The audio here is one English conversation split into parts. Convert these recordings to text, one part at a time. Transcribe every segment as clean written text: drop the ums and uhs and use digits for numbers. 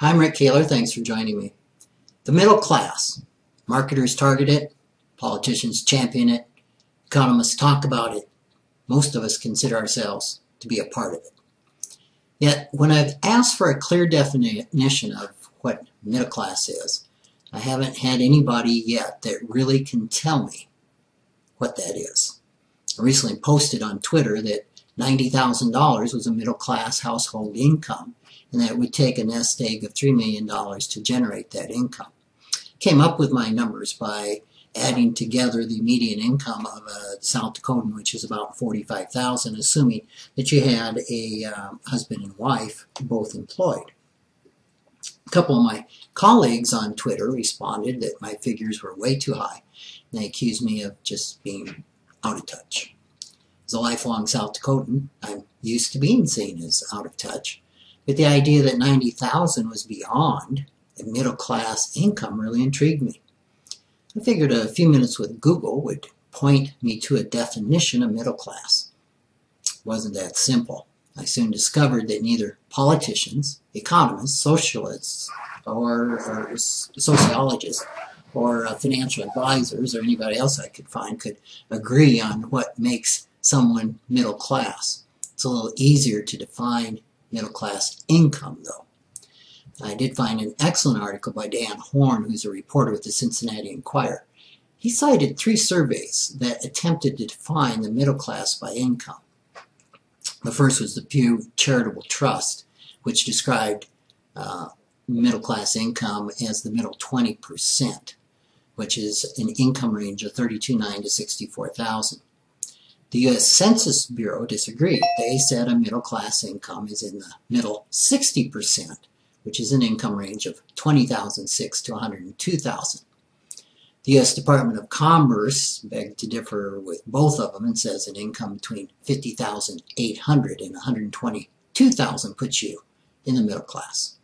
Hi, I'm Rick Kaler. Thanks for joining me. The middle class. Marketers target it. Politicians champion it. Economists talk about it. Most of us consider ourselves to be a part of it. Yet, when I've asked for a clear definition of what middle class is, I haven't had anybody yet that really can tell me what that is. I recently posted on Twitter that $90,000 was a middle class household income, and that it would take a nest egg of $3 million to generate that income. Came up with my numbers by adding together the median income of a South Dakotan, which is about $45,000, assuming that you had a husband and wife both employed. A couple of my colleagues on Twitter responded that my figures were way too high, and they accused me of just being out of touch. As a lifelong South Dakotan, I'm used to being seen as out of touch, but the idea that $90,000 was beyond a middle-class income really intrigued me. I figured a few minutes with Google would point me to a definition of middle class. It wasn't that simple. I soon discovered that neither politicians, economists, socialists, or sociologists, or financial advisors, or anybody else I could find could agree on what makes someone middle class. It's a little easier to define middle class income, though. I did find an excellent article by Dan Horn, who's a reporter with the Cincinnati Enquirer. He cited 3 surveys that attempted to define the middle class by income. The first was the Pew Charitable Trust, which described middle class income as the middle 20%, which is an income range of $32,900 to $64,000. The U.S. Census Bureau disagreed. They said a middle class income is in the middle 60%, which is an income range of $20,600 to $102,000. The U.S. Department of Commerce begged to differ with both of them and says an income between $50,800 and $122,000 puts you in the middle class.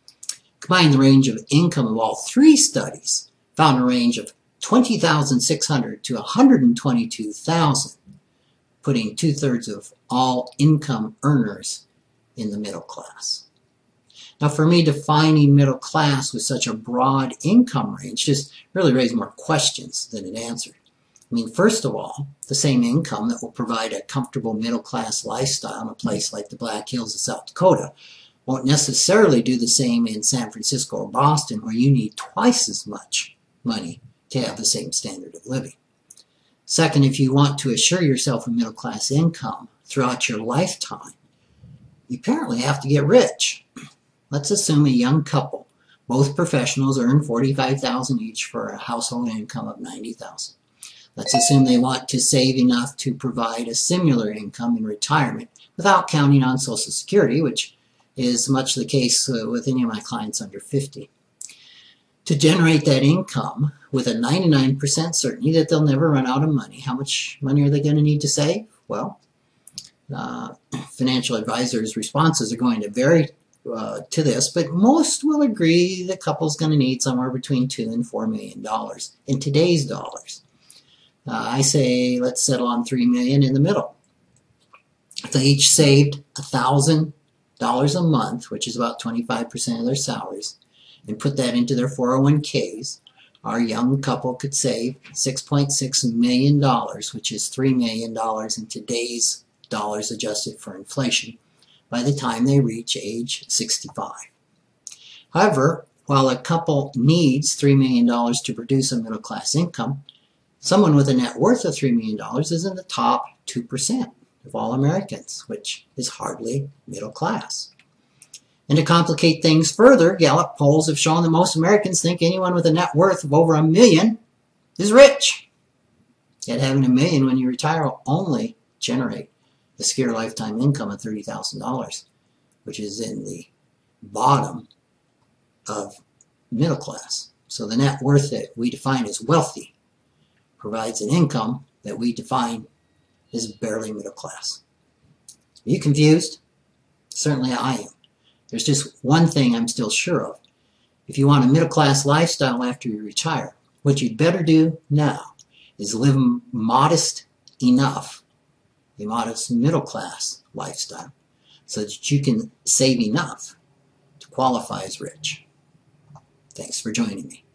Combining the range of income of all 3 studies found a range of $20,600 to $122,000, putting 2/3 of all income earners in the middle class. Now, for me, defining middle class with such a broad income range just really raised more questions than it answered. I mean, first of all, the same income that will provide a comfortable middle class lifestyle in a place like the Black Hills of South Dakota won't necessarily do the same in San Francisco or Boston, where you need twice as much money to have the same standard of living. Second, if you want to assure yourself a middle class income throughout your lifetime, you apparently have to get rich. Let's assume a young couple, both professionals, earn $45,000 each for a household income of $90,000. Let's assume they want to save enough to provide a similar income in retirement without counting on Social Security, which is much the case with any of my clients under 50. To generate that income with a 99% certainty that they'll never run out of money, how much money are they going to need to save? Well, financial advisors' responses are going to vary to this, but most will agree the couple's going to need somewhere between $2 and $4 million in today's dollars. I say let's settle on $3 million in the middle. If they each saved $1,000 a month, which is about 25% of their salaries, and put that into their 401ks, our young couple could save $6.6 million, which is $3 million in today's dollars adjusted for inflation, by the time they reach age 65. However, while a couple needs $3 million to produce a middle class income, someone with a net worth of $3 million is in the top 2% of all Americans, which is hardly middle class. And to complicate things further, Gallup polls have shown that most Americans think anyone with a net worth of over $1 million is rich. Yet having $1 million when you retire will only generate a secure lifetime income of $30,000, which is in the bottom of middle class. So the net worth that we define as wealthy provides an income that we define as barely middle class. Are you confused? Certainly I am. There's just one thing I'm still sure of. If you want a middle class lifestyle after you retire, what you'd better do now is live modest enough, a modest middle class lifestyle, so that you can save enough to qualify as rich. Thanks for joining me.